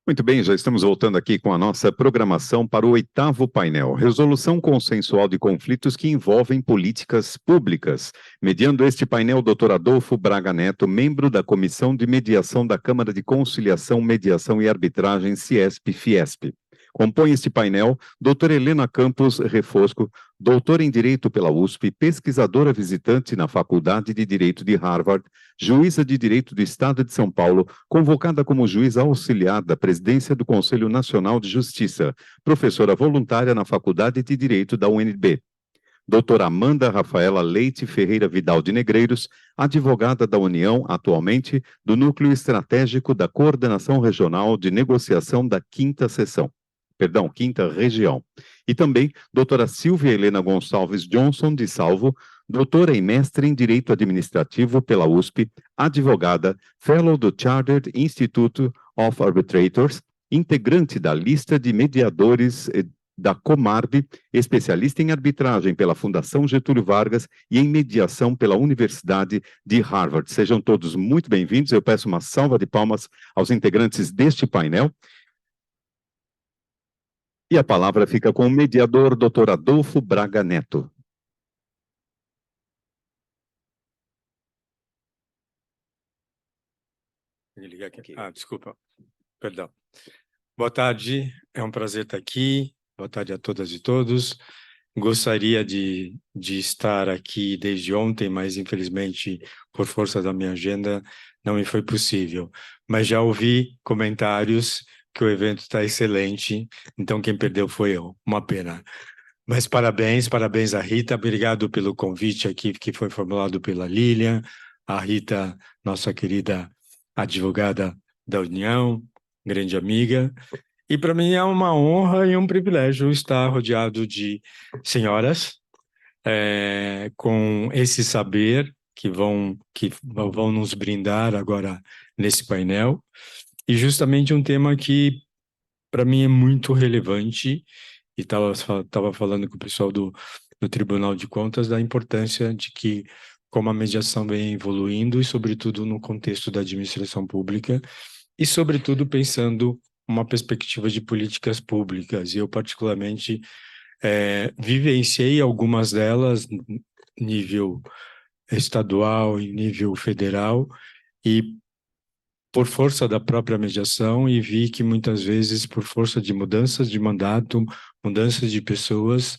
Muito bem, já estamos voltando aqui com a nossa programação para o 8º painel, Resolução Consensual de Conflitos que envolvem Políticas Públicas. Mediando este painel, Dr. Adolfo Braga Neto, membro da Comissão de Mediação da Câmara de Conciliação, Mediação e Arbitragem, CIESP-FIESP. Compõe este painel doutora Helena Campos Refosco, doutora em Direito pela USP, pesquisadora visitante na Faculdade de Direito de Harvard, juíza de Direito do Estado de São Paulo, convocada como juíza auxiliar da Presidência do Conselho Nacional de Justiça, professora voluntária na Faculdade de Direito da UNB. Doutora Amanda Rafaela Leite Ferreira Vidal de Negreiros, advogada da União, atualmente, do Núcleo Estratégico da Coordenação Regional de Negociação da Quinta Região. E também, doutora Silvia Helena Gonçalves Johnson de Salvo, doutora e mestre em Direito Administrativo pela USP, advogada, fellow do Chartered Institute of Arbitrators, integrante da lista de mediadores da Comarb, especialista em arbitragem pela Fundação Getúlio Vargas e em mediação pela Universidade de Harvard. Sejam todos muito bem-vindos. Eu peço uma salva de palmas aos integrantes deste painel. E a palavra fica com o mediador, Dr. Adolfo Braga Neto. Desculpa, perdão. Boa tarde, é um prazer estar aqui. Boa tarde a todas e todos. Gostaria de estar aqui desde ontem, mas infelizmente, por força da minha agenda, não me foi possível. Mas já ouvi comentários que o evento está excelente, então quem perdeu foi eu. Uma pena. Mas parabéns à Rita. Obrigado pelo convite aqui que foi formulado pela Lilian. A Rita, nossa querida advogada da União, grande amiga. E para mim é uma honra e um privilégio estar rodeado de senhoras com esse saber que vão nos brindar agora nesse painel. E justamente um tema que para mim é muito relevante, e estava falando com o pessoal do Tribunal de Contas da importância de que, como a mediação vem evoluindo, e sobretudo no contexto da administração pública, e sobretudo pensando uma perspectiva de políticas públicas. E eu, particularmente, vivenciei algumas delas, nível estadual e nível federal, e por força da própria mediação, e vi que muitas vezes, por força de mudanças de mandato, mudanças de pessoas,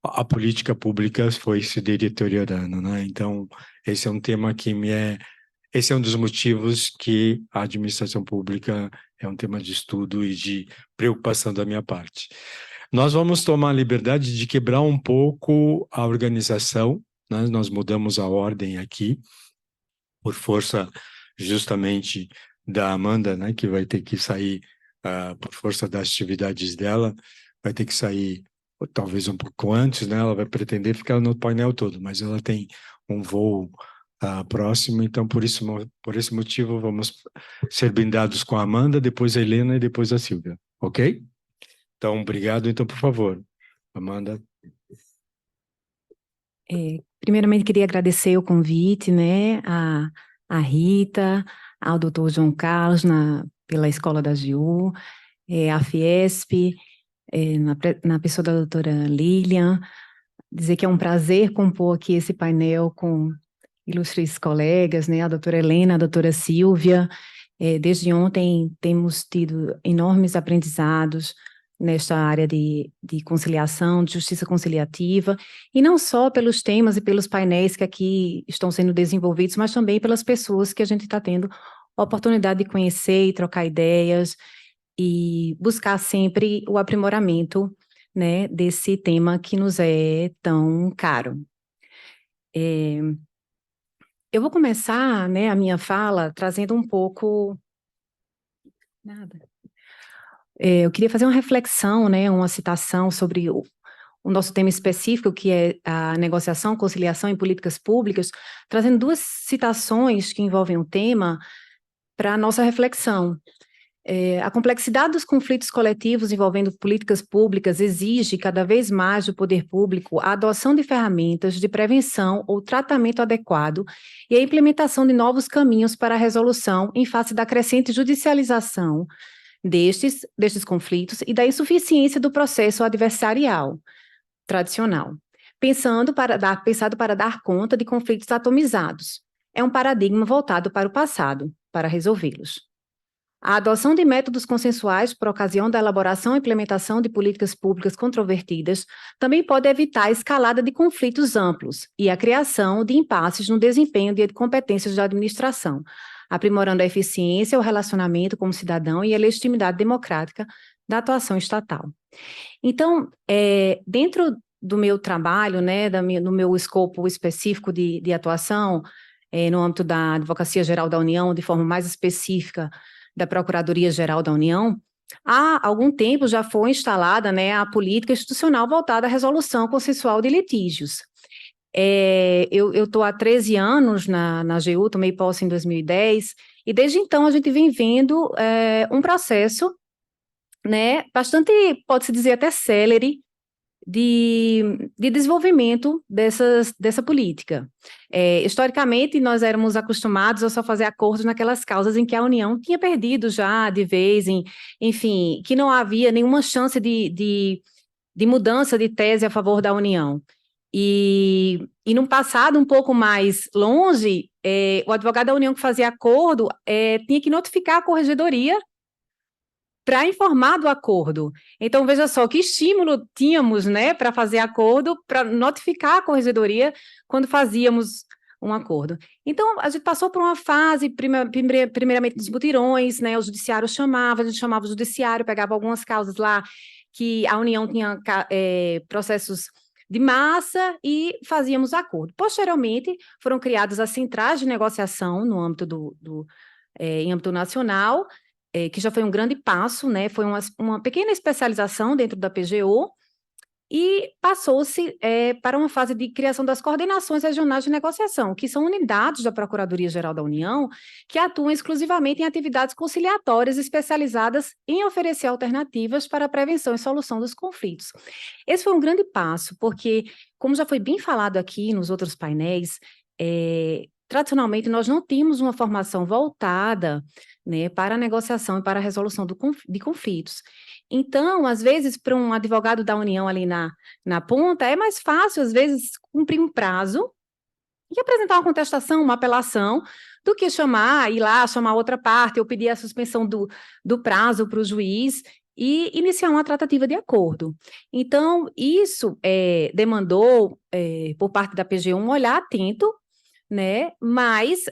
a política pública foi se deteriorando, né? Então, esse é um tema que esse é um dos motivos que a administração pública é um tema de estudo e de preocupação da minha parte. Nós vamos tomar a liberdade de quebrar um pouco a organização, né? Nós mudamos a ordem aqui, por força justamente da Amanda, né, que vai ter que sair por força das atividades dela, vai ter que sair talvez um pouco antes, né? Ela vai pretender ficar no painel todo, mas ela tem um voo próximo, então por esse motivo vamos ser brindados com a Amanda, depois a Helena e depois a Silvia, ok? Então, obrigado. Então, por favor, Amanda. Primeiramente, queria agradecer o convite, né, a Rita, ao doutor João Carlos, pela Escola da AGU, a Fiesp, na pessoa da doutora Lilian, dizer que é um prazer compor aqui esse painel com ilustres colegas, né, a doutora Helena, a doutora Silvia. Desde ontem temos tido enormes aprendizados nesta área de conciliação, de justiça conciliativa, e não só pelos temas e pelos painéis que aqui estão sendo desenvolvidos, mas também pelas pessoas que a gente está tendo a oportunidade de conhecer e trocar ideias e buscar sempre o aprimoramento, né, desse tema que nos é tão caro. Eu vou começar, né, a minha fala trazendo um pouco... eu queria fazer uma reflexão, né, uma citação sobre o nosso tema específico, que é a negociação, conciliação em políticas públicas, trazendo duas citações que envolvem o tema para a nossa reflexão. A complexidade dos conflitos coletivos envolvendo políticas públicas exige cada vez mais do poder público a adoção de ferramentas de prevenção ou tratamento adequado e a implementação de novos caminhos para a resolução em face da crescente judicialização destes conflitos e da insuficiência do processo adversarial tradicional, pensado para dar conta de conflitos atomizados. É um paradigma voltado para o passado, para resolvê-los. A adoção de métodos consensuais por ocasião da elaboração e implementação de políticas públicas controvertidas também pode evitar a escalada de conflitos amplos e a criação de impasses no desempenho de competências da administração, aprimorando a eficiência, o relacionamento com o cidadão e a legitimidade democrática da atuação estatal. Então, dentro do meu trabalho, né, no meu escopo específico de atuação, no âmbito da Advocacia Geral da União, de forma mais específica, da Procuradoria-Geral da União, há algum tempo já foi instalada, né, a política institucional voltada à resolução consensual de litígios. Eu estou há 13 anos na AGU, tomei posse em 2010, e desde então a gente vem vendo um processo, né, bastante, pode-se dizer até célere, de desenvolvimento dessa política. Historicamente, nós éramos acostumados a só fazer acordos naquelas causas em que a União tinha perdido já de vez, enfim, que não havia nenhuma chance de mudança de tese a favor da União. E num passado um pouco mais longe, o advogado da União que fazia acordo tinha que notificar a corregedoria para informar do acordo. Então, veja só, que estímulo tínhamos, né, para fazer acordo, para notificar a corregedoria quando fazíamos um acordo. Então, a gente passou por uma fase, primeiramente dos mutirões, né, o judiciário chamava, a gente chamava o judiciário, pegava algumas causas lá que a União tinha processos de massa e fazíamos acordo. Posteriormente, foram criadas as centrais de negociação no âmbito em âmbito nacional, que já foi um grande passo, né? Foi uma pequena especialização dentro da PGO, e passou-se para uma fase de criação das coordenações regionais de negociação, que são unidades da Procuradoria-Geral da União, que atuam exclusivamente em atividades conciliatórias especializadas em oferecer alternativas para a prevenção e solução dos conflitos. Esse foi um grande passo, porque, como já foi bem falado aqui nos outros painéis, tradicionalmente nós não tínhamos uma formação voltada, né, para a negociação e para a resolução de conflitos. Então, às vezes, para um advogado da União ali na ponta, é mais fácil, às vezes, cumprir um prazo e apresentar uma contestação, uma apelação, do que ir lá, chamar outra parte, ou pedir a suspensão do prazo para o juiz e iniciar uma tratativa de acordo. Então, isso demandou, por parte da PGU, um olhar atento, né? Mas,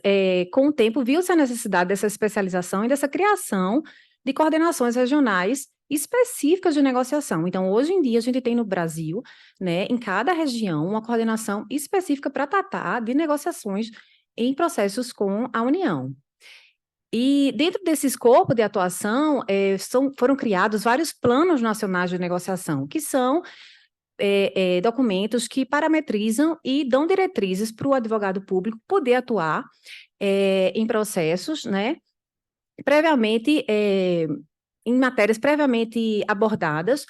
com o tempo, viu-se a necessidade dessa especialização e dessa criação de coordenações regionais específicas de negociação. Então, hoje em dia, a gente tem no Brasil, né, em cada região, uma coordenação específica para tratar de negociações em processos com a União. E dentro desse escopo de atuação, foram criados vários planos nacionais de negociação, que são documentos que parametrizam e dão diretrizes para o advogado público poder atuar em processos, né, previamente, em matérias previamente abordadas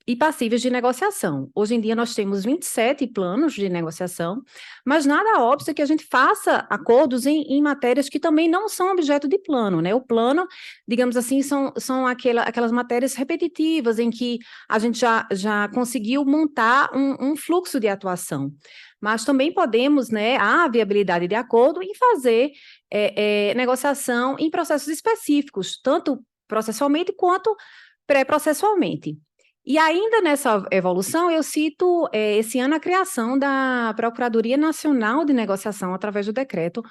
e passíveis de negociação. Hoje em dia nós temos 27 planos de negociação, mas nada óbvio que a gente faça acordos em matérias que também não são objeto de plano, né? O plano, digamos assim, são aquelas matérias repetitivas em que a gente já conseguiu montar um fluxo de atuação. Mas também podemos, né, há viabilidade de acordo em fazer negociação em processos específicos, tanto processualmente quanto pré-processualmente. E ainda nessa evolução, eu cito esse ano a criação da Procuradoria Nacional de Negociação através do decreto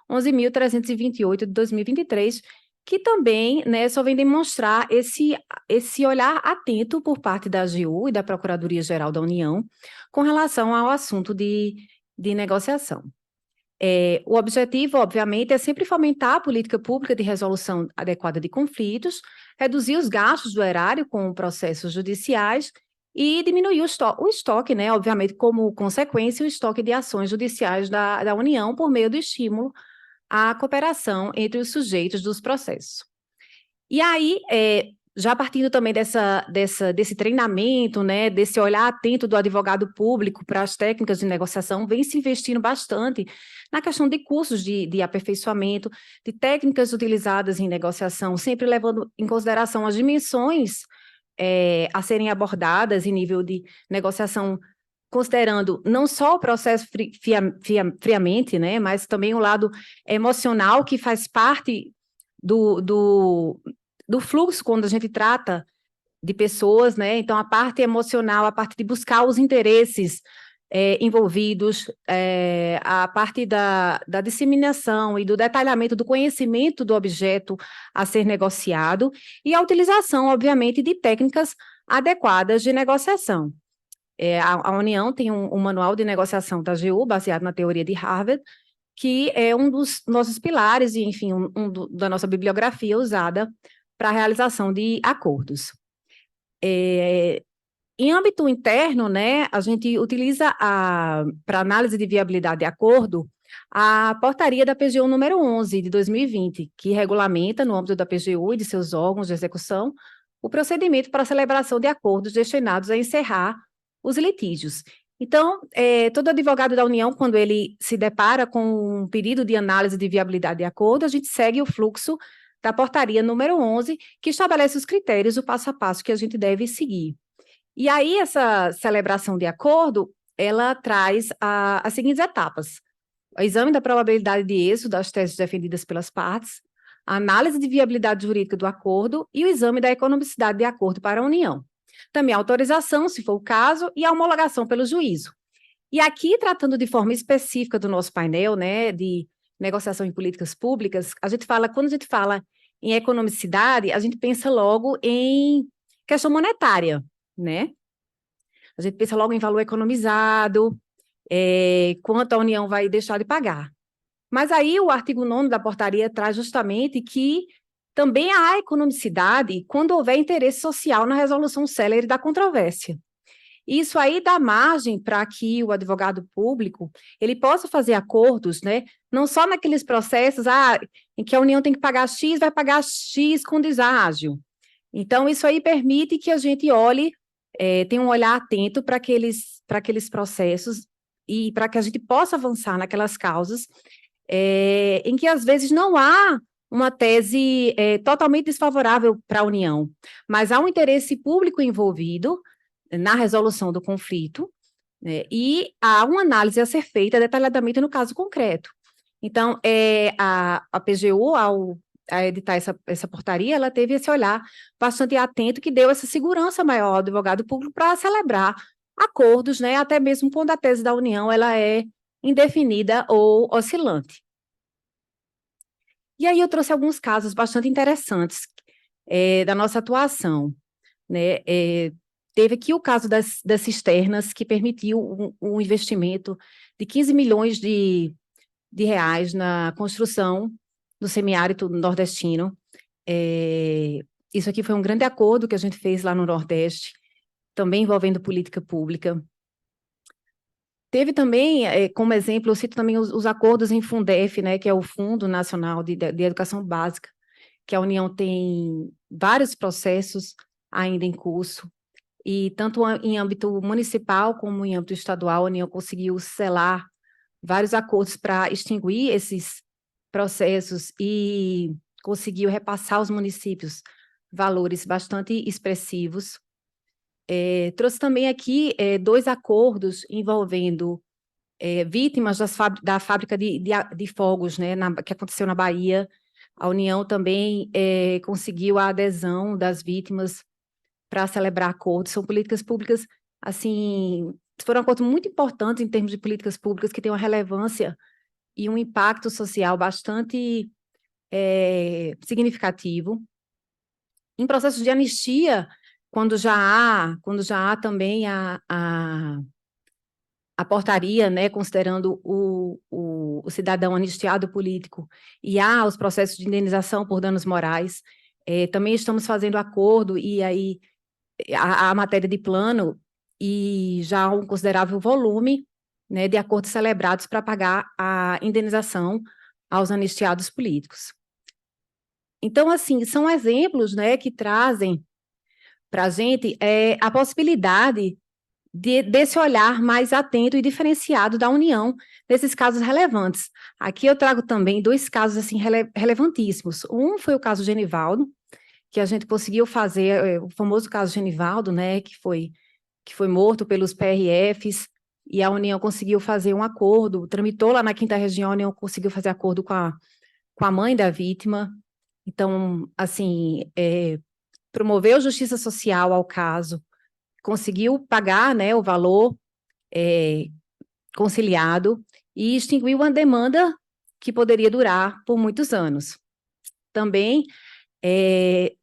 11.328 de 2023, que também, né, só vem demonstrar esse olhar atento por parte da AGU e da Procuradoria-Geral da União com relação ao assunto de negociação. O objetivo, obviamente, é sempre fomentar a política pública de resolução adequada de conflitos, reduzir os gastos do erário com processos judiciais e diminuir o estoque, né, obviamente, como consequência, o estoque de ações judiciais da União por meio do estímulo à cooperação entre os sujeitos dos processos. E aí, já partindo também desse treinamento, né, desse olhar atento do advogado público para as técnicas de negociação, vem se investindo bastante na questão de cursos de aperfeiçoamento, de técnicas utilizadas em negociação, sempre levando em consideração as dimensões a serem abordadas em nível de negociação, considerando não só o processo friamente, né, mas também o lado emocional que faz parte do fluxo quando a gente trata de pessoas, né? Então, a parte emocional, a parte de buscar os interesses envolvidos, a parte da disseminação e do detalhamento do conhecimento do objeto a ser negociado e a utilização, obviamente, de técnicas adequadas de negociação. A União tem um manual de negociação da AGU, baseado na teoria de Harvard, que é um dos nossos pilares e, enfim, da nossa bibliografia usada para a realização de acordos. Em âmbito interno, né, a gente utiliza para análise de viabilidade de acordo a portaria da PGU número 11 de 2020, que regulamenta, no âmbito da PGU e de seus órgãos de execução, o procedimento para a celebração de acordos destinados a encerrar os litígios. Então, todo advogado da União, quando ele se depara com um pedido de análise de viabilidade de acordo, a gente segue o fluxo da portaria número 11, que estabelece os critérios, o passo a passo que a gente deve seguir. E aí, essa celebração de acordo, ela traz as seguintes etapas: o exame da probabilidade de êxito das teses defendidas pelas partes, a análise de viabilidade jurídica do acordo e o exame da economicidade de acordo para a União. Também a autorização, se for o caso, e a homologação pelo juízo. E aqui, tratando de forma específica do nosso painel, né, de negociação em políticas públicas, quando a gente fala em economicidade, a gente pensa logo em questão monetária, né? A gente pensa logo em valor economizado, quanto a União vai deixar de pagar. Mas aí o artigo 9º da portaria traz justamente que também há economicidade quando houver interesse social na resolução célere da controvérsia. Isso aí dá margem para que o advogado público ele possa fazer acordos, né, não só naqueles processos em que a União tem que pagar X, vai pagar X com deságio. Então, isso aí permite que a gente olhe, tenha um olhar atento para aqueles processos e para que a gente possa avançar naquelas causas em que, às vezes, não há uma tese totalmente desfavorável para a União, mas há um interesse público envolvido na resolução do conflito, né, e há uma análise a ser feita detalhadamente no caso concreto. Então, a PGU, ao editar essa portaria, ela teve esse olhar bastante atento que deu essa segurança maior ao advogado público para celebrar acordos, né, até mesmo quando a tese da União ela é indefinida ou oscilante. E aí eu trouxe alguns casos bastante interessantes da nossa atuação, né? Teve aqui o caso das cisternas, que permitiu um investimento de 15 milhões de reais na construção do semiárido nordestino. Isso aqui foi um grande acordo que a gente fez lá no Nordeste, também envolvendo política pública. Teve também, como exemplo, eu cito também os acordos em Fundef, né, que é o Fundo Nacional de Educação Básica, que a União tem vários processos ainda em curso, e tanto em âmbito municipal como em âmbito estadual, a União conseguiu selar vários acordos para extinguir esses processos e conseguiu repassar aos municípios valores bastante expressivos. Trouxe também aqui 2 acordos envolvendo vítimas da fábrica de fogos, né, que aconteceu na Bahia. A União também conseguiu a adesão das vítimas para celebrar acordos. São políticas públicas, assim, foram acordos muito importantes em termos de políticas públicas que têm uma relevância e um impacto social bastante significativo. Em processos de anistia, quando já há também a portaria, né, considerando o cidadão anistiado político, e há os processos de indenização por danos morais, também estamos fazendo acordo, e aí a matéria de plano, e já há um considerável volume, né, de acordos celebrados para pagar a indenização aos anistiados políticos. Então, assim, são exemplos, né, que trazem para a gente a possibilidade desse olhar mais atento e diferenciado da União nesses casos relevantes. Aqui eu trago também dois casos assim relevantíssimos. Um foi o caso Genivaldo, que a gente conseguiu fazer, o famoso caso Genivaldo, né, que foi morto pelos PRFs, e a União conseguiu fazer um acordo, tramitou lá na 5ª Região, a União conseguiu fazer acordo com a mãe da vítima. Então, assim, promoveu justiça social ao caso, conseguiu pagar, né, o valor conciliado e extinguiu uma demanda que poderia durar por muitos anos. Também,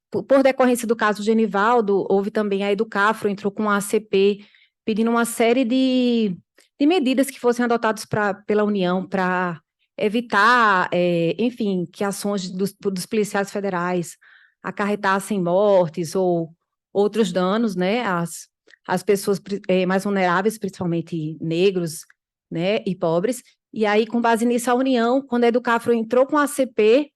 por decorrência do caso Genivaldo, houve também a Educafro, entrou com a ACP, pedindo uma série de medidas que fossem adotadas pela União para evitar, enfim, que ações dos policiais federais acarretassem mortes ou outros danos, né, às pessoas mais vulneráveis, principalmente negros, né, e pobres. E aí, com base nisso, a União, quando a Educafro entrou com a ACP,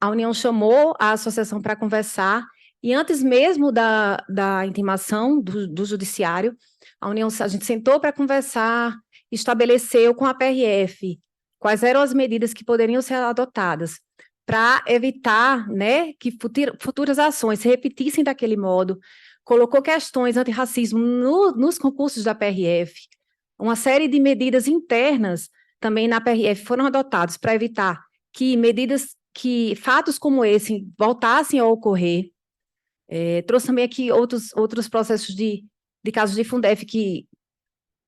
a União chamou a associação para conversar, e antes mesmo da intimação do judiciário, a gente sentou para conversar, estabeleceu com a PRF quais eram as medidas que poderiam ser adotadas para evitar, né, que futuras ações se repetissem daquele modo, colocou questões antirracismo nos concursos da PRF, uma série de medidas internas também na PRF foram adotadas para evitar que fatos como esse voltassem a ocorrer. Trouxe também aqui outros processos de casos de Fundef que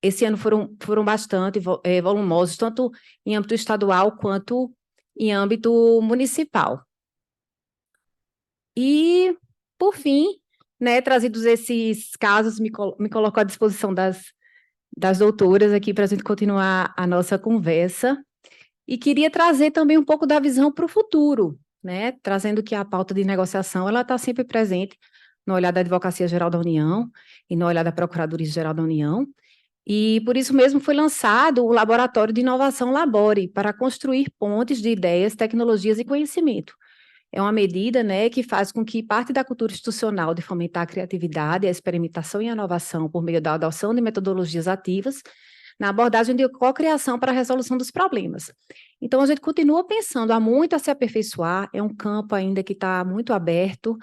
esse ano foram bastante volumosos, tanto em âmbito estadual quanto em âmbito municipal. E, por fim, né, trazidos esses casos, me coloco à disposição das doutoras aqui para a gente continuar a nossa conversa. E queria trazer também um pouco da visão para o futuro, né? Trazendo que a pauta de negociação ela está sempre presente no olhar da Advocacia Geral da União e no olhar da Procuradoria Geral da União. E por isso mesmo foi lançado o Laboratório de Inovação Labore, para construir pontes de ideias, tecnologias e conhecimento. É uma medida, né, que faz com que parte da cultura institucional de fomentar a criatividade, a experimentação e a inovação por meio da adoção de metodologias ativas na abordagem de cocriação para a resolução dos problemas. Então, a gente continua pensando, há muito a se aperfeiçoar, é um campo ainda que está muito aberto,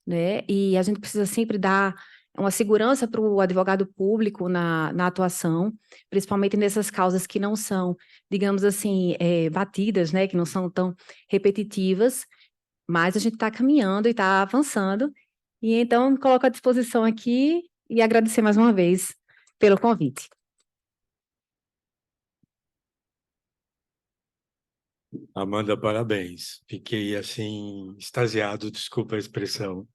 né, e a gente precisa sempre dar uma segurança para o advogado público na atuação, principalmente nessas causas que não são, digamos assim, batidas, né, que não são tão repetitivas, mas a gente está caminhando e está avançando, e então me coloco à disposição aqui e agradecer mais uma vez pelo convite. Amanda, parabéns. Fiquei, assim, extasiado, desculpa a expressão,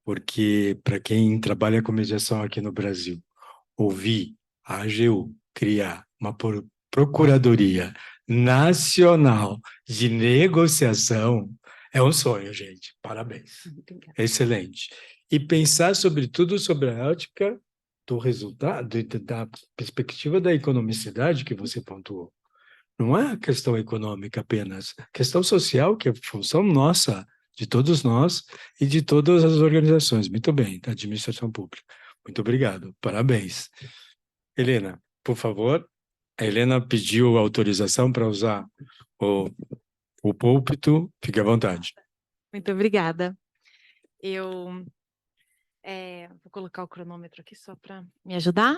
porque para quem trabalha com mediação aqui no Brasil, ouvir a AGU criar uma Procuradoria Nacional de Negociação é um sonho, gente. Parabéns. Excelente. E pensar sobretudo sobre a ótica do resultado, da perspectiva da economicidade que você pontuou. Não é a questão econômica apenas, questão social, que é função nossa, de todos nós e de todas as organizações. Muito bem, da administração pública. Muito obrigado, parabéns. Helena, por favor. A Helena pediu autorização para usar o púlpito, fique à vontade. Muito obrigada. Eu vou colocar o cronômetro aqui só para me ajudar.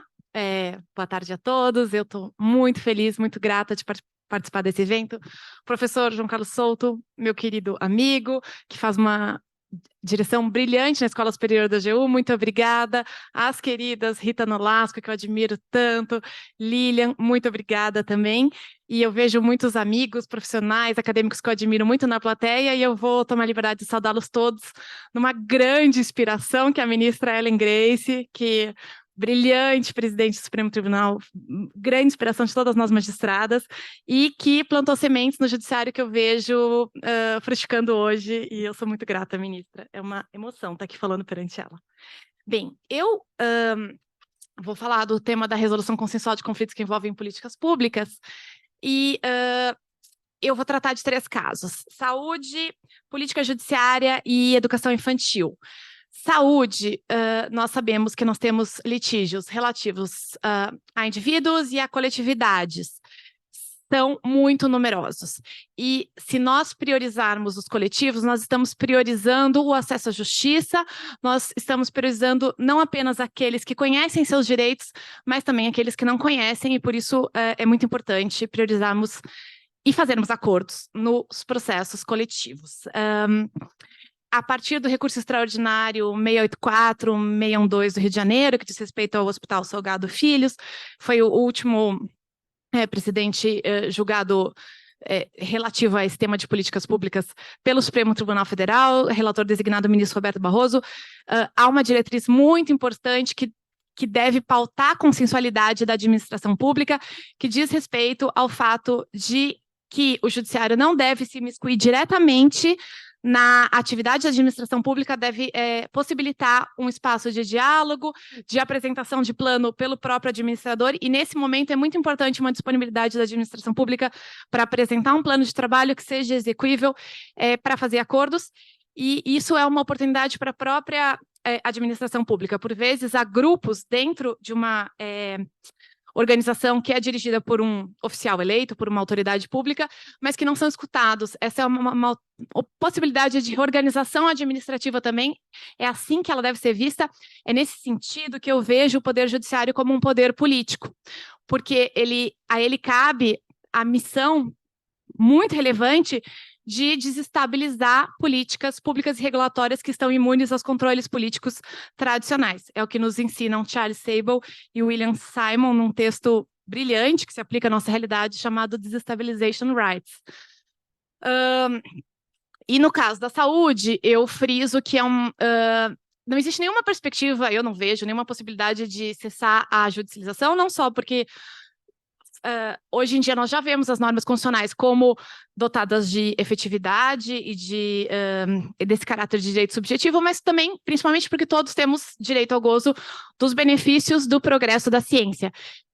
Boa tarde a todos, eu estou muito feliz, muito grata de participar desse evento. Professor João Carlos Souto, meu querido amigo, que faz uma direção brilhante na Escola Superior da AGU, muito obrigada. As queridas Rita Nolasco, que eu admiro tanto, Lilian, muito obrigada também. E eu vejo muitos amigos, profissionais, acadêmicos que eu admiro muito na plateia, e eu vou tomar a liberdade de saudá-los todos numa grande inspiração, que é a ministra Ellen Grace, que brilhante presidente do Supremo Tribunal, grande inspiração de todas nós magistradas, e que plantou sementes no judiciário que eu vejo frutificando hoje, e eu sou muito grata, ministra. É uma emoção estar aqui falando perante ela. Bem, eu vou falar do tema da resolução consensual de conflitos que envolvem políticas públicas, e eu vou tratar de 3 casos: saúde, política judiciária e educação infantil. Saúde, nós sabemos que nós temos litígios relativos a indivíduos e a coletividades. São muito numerosos. E se nós priorizarmos os coletivos, nós estamos priorizando o acesso à justiça, nós estamos priorizando não apenas aqueles que conhecem seus direitos, mas também aqueles que não conhecem, e por isso é muito importante priorizarmos e fazermos acordos nos processos coletivos. A partir do recurso extraordinário 684, 612 do Rio de Janeiro, que diz respeito ao Hospital Salgado Filhos, foi o último precedente julgado relativo a esse tema de políticas públicas pelo Supremo Tribunal Federal, relator designado o ministro Roberto Barroso. Há uma diretriz muito importante que deve pautar a consensualidade da administração pública, que diz respeito ao fato de que o judiciário não deve se imiscuir diretamente na atividade da administração pública, deve possibilitar um espaço de diálogo, de apresentação de plano pelo próprio administrador, e nesse momento é muito importante uma disponibilidade da administração pública para apresentar um plano de trabalho que seja execuível para fazer acordos, e isso é uma oportunidade para a própria administração pública. Por vezes, há grupos dentro de uma organização que é dirigida por um oficial eleito, por uma autoridade pública, mas que não são escutados. Essa é uma possibilidade de reorganização administrativa também, é assim que ela deve ser vista. É nesse sentido que eu vejo o Poder Judiciário como um poder político, porque a ele cabe a missão muito relevante de desestabilizar políticas públicas e regulatórias que estão imunes aos controles políticos tradicionais. É o que nos ensinam Charles Sable e William Simon num texto brilhante que se aplica à nossa realidade, chamado Desestabilization Rights. E no caso da saúde, eu friso que não existe nenhuma perspectiva, eu não vejo nenhuma possibilidade de cessar a judicialização, não só porque hoje em dia nós já vemos as normas constitucionais como dotadas de efetividade e desse caráter de direito subjetivo, mas também, principalmente porque todos temos direito ao gozo dos benefícios do progresso da ciência.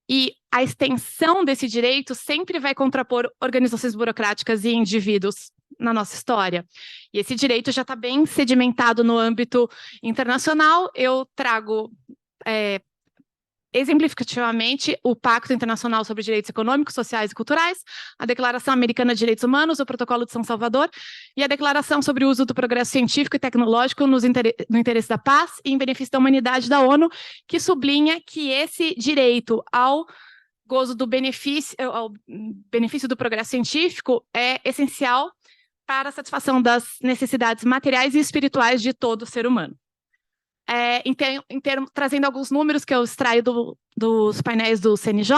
E a extensão desse direito sempre vai contrapor organizações burocráticas e indivíduos na nossa história. E esse direito já está bem sedimentado no âmbito internacional. Eu trago exemplificativamente o Pacto Internacional sobre Direitos Econômicos, Sociais e Culturais, a Declaração Americana de Direitos Humanos, o Protocolo de São Salvador e a Declaração sobre o Uso do Progresso Científico e Tecnológico no interesse da paz e em benefício da humanidade da ONU, que sublinha que esse direito ao gozo do benefício do progresso científico é essencial para a satisfação das necessidades materiais e espirituais de todo ser humano. Trazendo alguns números que eu extraio dos painéis do CNJ,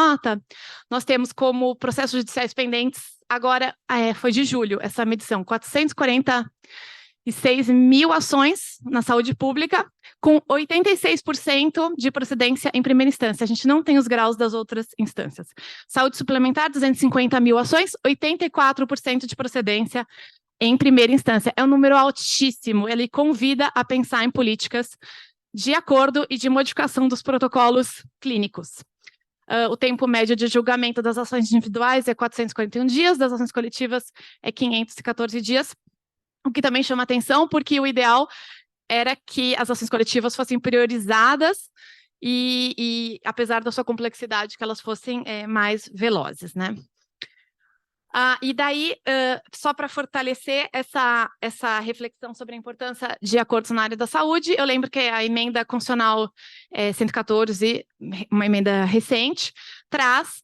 nós temos como processos judiciais pendentes, agora foi de julho, essa medição, 446 mil ações na saúde pública, com 86% de procedência em primeira instância. A gente não tem os graus das outras instâncias. Saúde suplementar, 250 mil ações, 84% de procedência em primeira instância. É um número altíssimo, ele convida a pensar em políticas de acordo e de modificação dos protocolos clínicos. O tempo médio de julgamento das ações individuais é 441 dias, das ações coletivas é 514 dias, o que também chama atenção, porque o ideal era que as ações coletivas fossem priorizadas e apesar da sua complexidade, que elas fossem mais velozes, né? E daí, só para fortalecer essa reflexão sobre a importância de acordos na área da saúde, eu lembro que a emenda constitucional 114, uma emenda recente, traz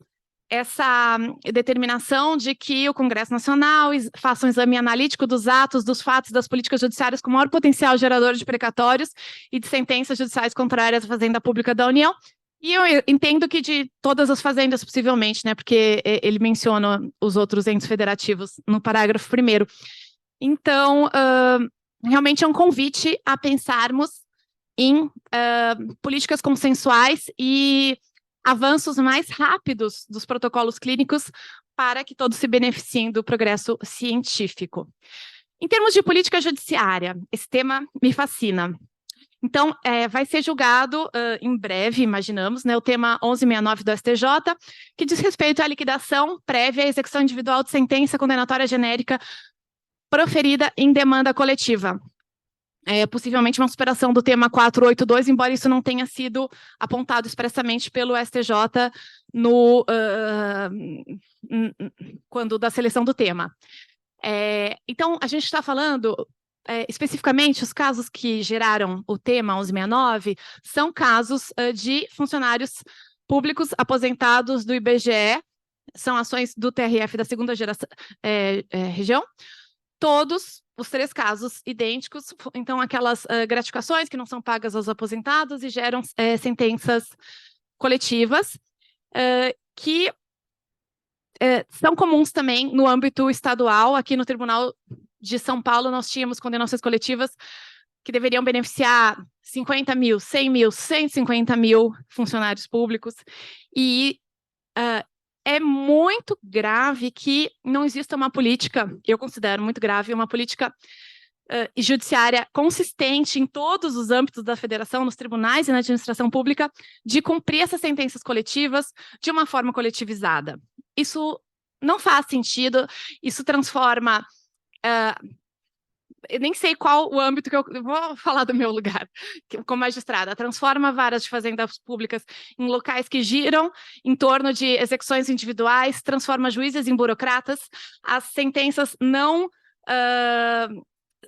essa determinação de que o Congresso Nacional faça um exame analítico dos atos, dos fatos, das políticas judiciárias com maior potencial gerador de precatórios e de sentenças judiciais contrárias à Fazenda Pública da União. E eu entendo que de todas as fazendas, possivelmente, né, porque ele menciona os outros entes federativos no parágrafo 1º. Então, realmente é um convite a pensarmos em políticas consensuais e avanços mais rápidos dos protocolos clínicos para que todos se beneficiem do progresso científico. Em termos de política judiciária, esse tema me fascina. Então, vai ser julgado em breve, imaginamos, né, o tema 1169 do STJ, que diz respeito à liquidação prévia à execução individual de sentença condenatória genérica proferida em demanda coletiva. Possivelmente uma superação do tema 482, embora isso não tenha sido apontado expressamente pelo STJ quando da seleção do tema. Então, a gente está falando, especificamente, os casos que geraram o tema 1169 são casos de funcionários públicos aposentados do IBGE, são ações do TRF da segunda região, todos os 3 casos idênticos, então aquelas gratificações que não são pagas aos aposentados e geram sentenças coletivas, que são comuns também no âmbito estadual. Aqui no Tribunal de São Paulo nós tínhamos condenações coletivas que deveriam beneficiar 50 mil, 100 mil, 150 mil funcionários públicos, e é muito grave que não exista uma política, eu considero muito grave, uma política judiciária consistente em todos os âmbitos da federação, nos tribunais e na administração pública, de cumprir essas sentenças coletivas de uma forma coletivizada. Isso não faz sentido, isso transforma... eu nem sei qual o âmbito que eu vou falar do meu lugar como magistrada, transforma varas de fazendas públicas em locais que giram em torno de execuções individuais, transforma juízes em burocratas, as sentenças não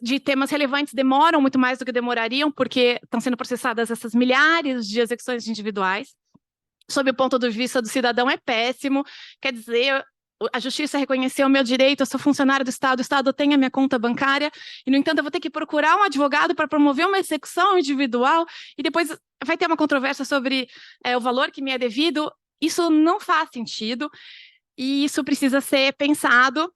de temas relevantes demoram muito mais do que demorariam, porque estão sendo processadas essas milhares de execuções individuais. Sob o ponto de vista do cidadão, é péssimo, quer dizer... A justiça reconheceu o meu direito, eu sou funcionário do Estado, o Estado tem a minha conta bancária, e, no entanto, eu vou ter que procurar um advogado para promover uma execução individual, e depois vai ter uma controvérsia sobre o valor que me é devido. Isso não faz sentido, e isso precisa ser pensado,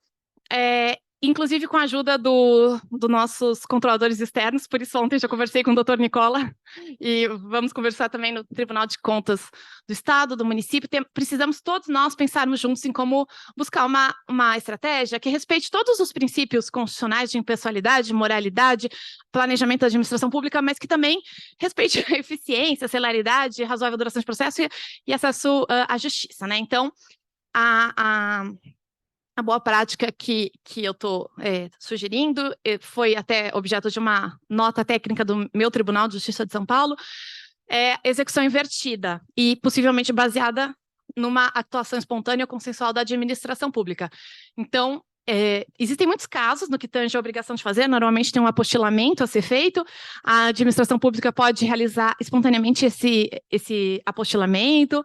inclusive com a ajuda dos nossos controladores externos. Por isso, ontem já conversei com o doutor Nicola, e vamos conversar também no Tribunal de Contas do Estado, do município. Precisamos todos nós pensarmos juntos em como buscar uma estratégia que respeite todos os princípios constitucionais de impessoalidade, moralidade, planejamento da administração pública, mas que também respeite a eficiência, a celeridade, razoável duração de processo e acesso à justiça, né? Então, a boa prática que eu estou sugerindo foi até objeto de uma nota técnica do meu Tribunal de Justiça de São Paulo, execução invertida e possivelmente baseada numa atuação espontânea ou consensual da administração pública. Então, existem muitos casos no que tange a obrigação de fazer, normalmente tem um apostilamento a ser feito, a administração pública pode realizar espontaneamente esse apostilamento.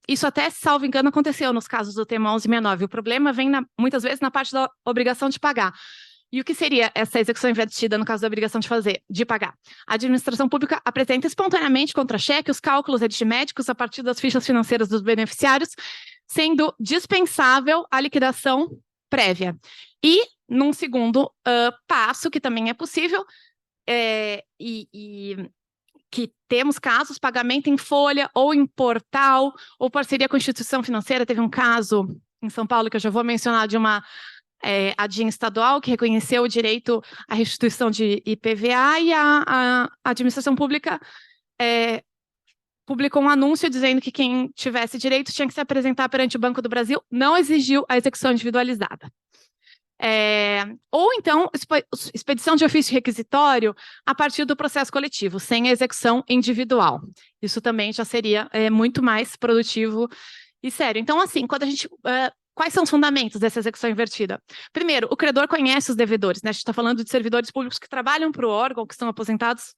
Isso até, salvo engano, aconteceu nos casos do tema 1169. O problema vem, muitas vezes, na parte da obrigação de pagar. E o que seria essa execução invertida no caso da obrigação de pagar? A administração pública apresenta espontaneamente contra-cheque os cálculos aritméticos a partir das fichas financeiras dos beneficiários, sendo dispensável a liquidação prévia. E, num segundo passo, que também é possível, que temos casos, pagamento em folha ou em portal, ou parceria com instituição financeira. Teve um caso em São Paulo que eu já vou mencionar de uma ADIM estadual que reconheceu o direito à restituição de IPVA, e a administração pública publicou um anúncio dizendo que quem tivesse direito tinha que se apresentar perante o Banco do Brasil, não exigiu a execução individualizada. Ou então, expedição de ofício requisitório a partir do processo coletivo, sem a execução individual. Isso também já seria muito mais produtivo e sério. Então, assim, quando a gente... quais são os fundamentos dessa execução invertida? Primeiro, o credor conhece os devedores, né? A gente está falando de servidores públicos que trabalham para o órgão, que estão aposentados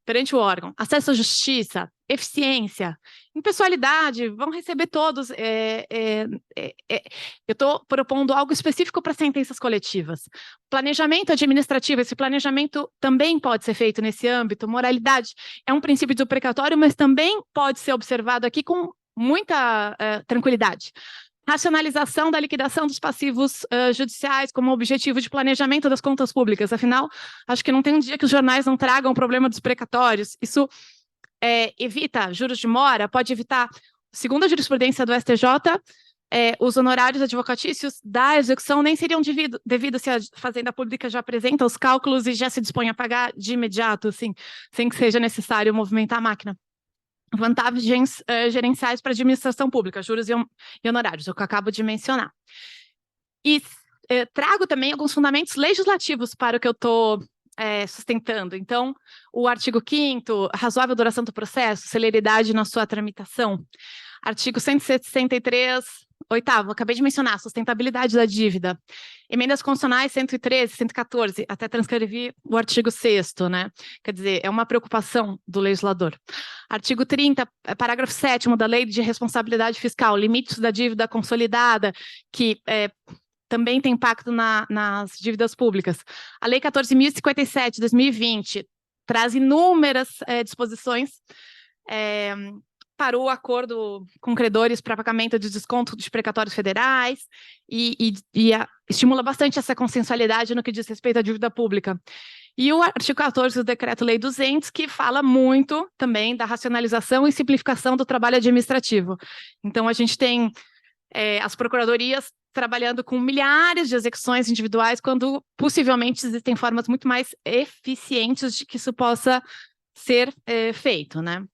perante o órgão. Acesso à justiça, eficiência, impessoalidade, vão receber todos. Eu estou propondo algo específico para sentenças coletivas. Planejamento administrativo, esse planejamento também pode ser feito nesse âmbito. Moralidade é um princípio do precatório, mas também pode ser observado aqui com muita tranquilidade. Racionalização da liquidação dos passivos judiciais como objetivo de planejamento das contas públicas. Afinal, acho que não tem um dia que os jornais não tragam o problema dos precatórios. Isso evita juros de mora, pode evitar, segundo a jurisprudência do STJ, os honorários advocatícios da execução nem seriam devidos se a Fazenda Pública já apresenta os cálculos e já se dispõe a pagar de imediato, assim, sem que seja necessário movimentar a máquina. Vantagens gerenciais para a administração pública, juros e honorários, o que eu acabo de mencionar. E trago também alguns fundamentos legislativos para o que eu estou sustentando. Então, o artigo 5º, razoável duração do processo, celeridade na sua tramitação. Artigo 163, 8º, acabei de mencionar, sustentabilidade da dívida. Emendas constitucionais 113, 114, até transcrevi o artigo 6º, né? Quer dizer, é uma preocupação do legislador. Artigo 30, parágrafo 7º da Lei de Responsabilidade Fiscal, limites da dívida consolidada, que também tem impacto nas dívidas públicas. A Lei 14.057, de 2020, traz inúmeras disposições para o acordo com credores para pagamento de desconto dos precatórios federais e estimula bastante essa consensualidade no que diz respeito à dívida pública. E o artigo 14 do Decreto-Lei 200, que fala muito também da racionalização e simplificação do trabalho administrativo. Então, a gente tem as procuradorias trabalhando com milhares de execuções individuais, quando possivelmente existem formas muito mais eficientes de que isso possa ser feito, né?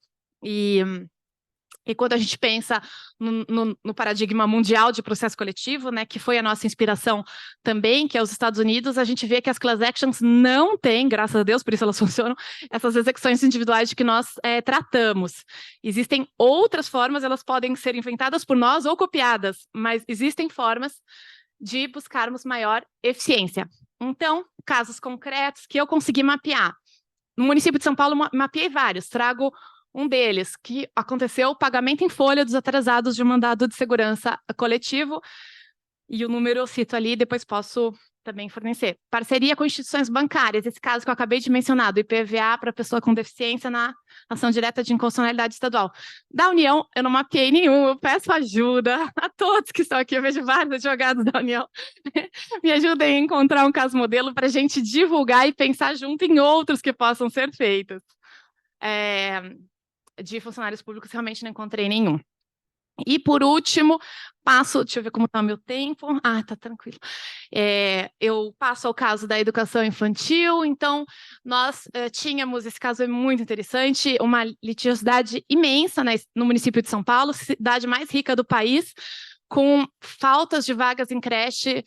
E quando a gente pensa no paradigma mundial de processo coletivo, né, que foi a nossa inspiração também, que é os Estados Unidos, a gente vê que as class actions não têm, graças a Deus, por isso elas funcionam, essas execuções individuais de que nós tratamos. Existem outras formas, elas podem ser inventadas por nós ou copiadas, mas existem formas de buscarmos maior eficiência. Então, casos concretos que eu consegui mapear. No município de São Paulo, mapeei vários, trago um deles, que aconteceu o pagamento em folha dos atrasados de um mandado de segurança coletivo, e o número eu cito ali, depois posso também fornecer. Parceria com instituições bancárias, esse caso que eu acabei de mencionar, do IPVA para pessoa com deficiência na ação direta de inconstitucionalidade estadual. Da União, eu não mapeei nenhum, eu peço ajuda a todos que estão aqui, eu vejo vários advogados da União, me ajudem a encontrar um caso modelo para a gente divulgar e pensar junto em outros que possam ser feitos. De funcionários públicos, realmente não encontrei nenhum. E, por último, deixa eu ver como está o meu tempo. Está tranquilo. Eu passo ao caso da educação infantil. Então, nós tínhamos, esse caso é muito interessante, uma litigiosidade imensa no município de São Paulo, cidade mais rica do país, com faltas de vagas em creche,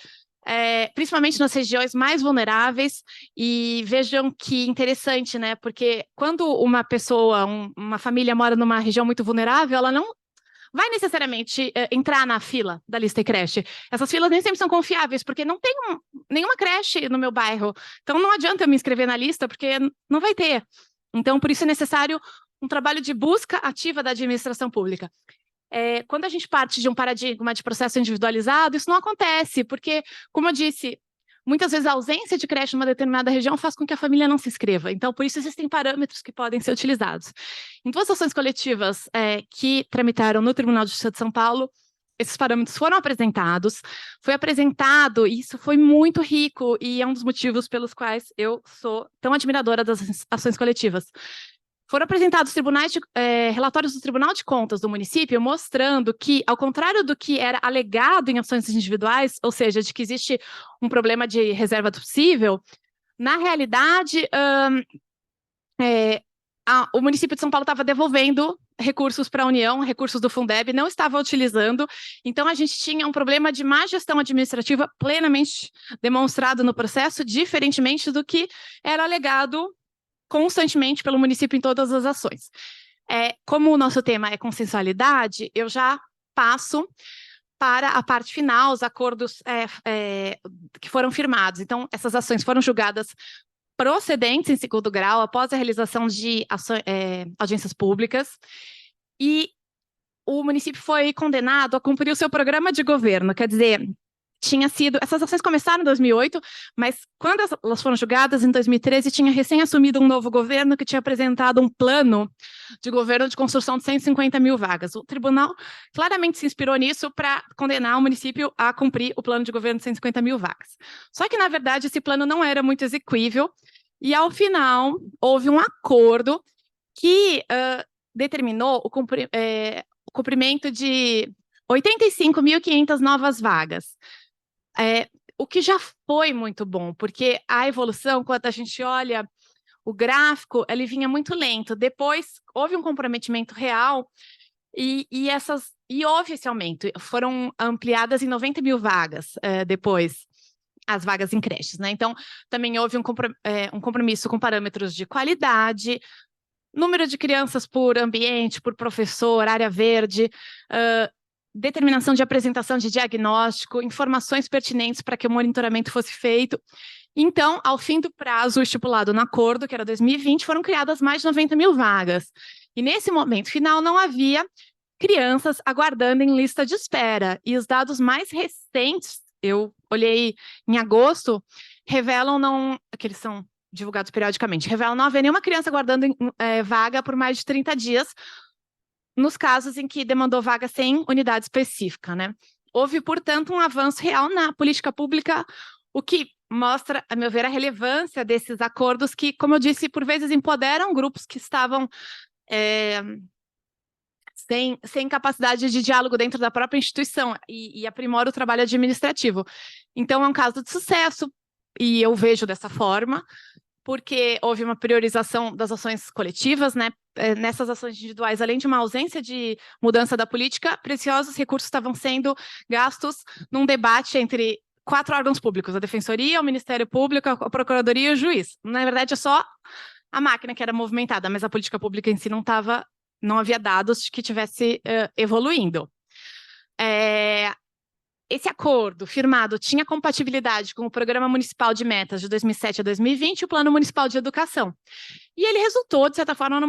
principalmente nas regiões mais vulneráveis, e vejam que interessante, né? Porque quando uma pessoa, uma família mora numa região muito vulnerável, ela não vai necessariamente entrar na fila da lista e creche. Essas filas nem sempre são confiáveis, porque não tem nenhuma creche no meu bairro. Então, não adianta eu me inscrever na lista, porque não vai ter. Então, por isso é necessário um trabalho de busca ativa da administração pública. Quando a gente parte de um paradigma de processo individualizado, isso não acontece, porque, como eu disse, muitas vezes a ausência de creche numa determinada região faz com que a família não se inscreva. Então, por isso, existem parâmetros que podem ser utilizados. Em duas ações coletivas que tramitaram no Tribunal de Justiça de São Paulo, esses parâmetros foram apresentados, foi apresentado, e isso foi muito rico, e é um dos motivos pelos quais eu sou tão admiradora das ações coletivas. Foram apresentados relatórios do Tribunal de Contas do município mostrando que, ao contrário do que era alegado em ações individuais, ou seja, de que existe um problema de reserva possível, na realidade, o município de São Paulo estava devolvendo recursos para a União, recursos do Fundeb, não estava utilizando, então a gente tinha um problema de má gestão administrativa plenamente demonstrado no processo, diferentemente do que era alegado constantemente pelo município em todas as ações. Como o nosso tema é consensualidade, eu já passo para a parte final, os acordos que foram firmados. Então, essas ações foram julgadas procedentes em segundo grau, após a realização de audiências públicas, e o município foi condenado a cumprir o seu programa de governo, quer dizer, essas ações começaram em 2008, mas quando elas foram julgadas, em 2013, tinha recém assumido um novo governo que tinha apresentado um plano de governo de construção de 150 mil vagas. O tribunal claramente se inspirou nisso para condenar o município a cumprir o plano de governo de 150 mil vagas. Só que, na verdade, esse plano não era muito exequível, e, ao final, houve um acordo que determinou o cumprimento de 85.500 novas vagas. O que já foi muito bom, porque a evolução, quando a gente olha o gráfico, ele vinha muito lento. Depois, houve um comprometimento real e houve esse aumento. Foram ampliadas em 90 mil vagas depois, as vagas em creches, né? Então, também houve um compromisso com parâmetros de qualidade, número de crianças por ambiente, por professor, área verde, determinação de apresentação de diagnóstico, informações pertinentes para que o monitoramento fosse feito. Então, ao fim do prazo estipulado no acordo, que era 2020, foram criadas mais de 90 mil vagas. E nesse momento final não havia crianças aguardando em lista de espera. E os dados mais recentes, eu olhei em agosto, revelam que eles são divulgados periodicamente, revelam não haver nenhuma criança aguardando vaga por mais de 30 dias, nos casos em que demandou vaga sem unidade específica, né? Houve, portanto, um avanço real na política pública, o que mostra, a meu ver, a relevância desses acordos que, como eu disse, por vezes empoderam grupos que estavam sem capacidade de diálogo dentro da própria instituição e aprimora o trabalho administrativo. Então, é um caso de sucesso, e eu vejo dessa forma, porque houve uma priorização das ações coletivas, né? Nessas ações individuais, além de uma ausência de mudança da política, preciosos recursos estavam sendo gastos num debate entre 4 órgãos públicos, a Defensoria, o Ministério Público, a Procuradoria e o Juiz. Na verdade, é só a máquina que era movimentada, mas a política pública em si não havia dados que estivesse evoluindo. Esse acordo firmado tinha compatibilidade com o Programa Municipal de Metas de 2007 a 2020 e o Plano Municipal de Educação. E ele resultou, de certa forma,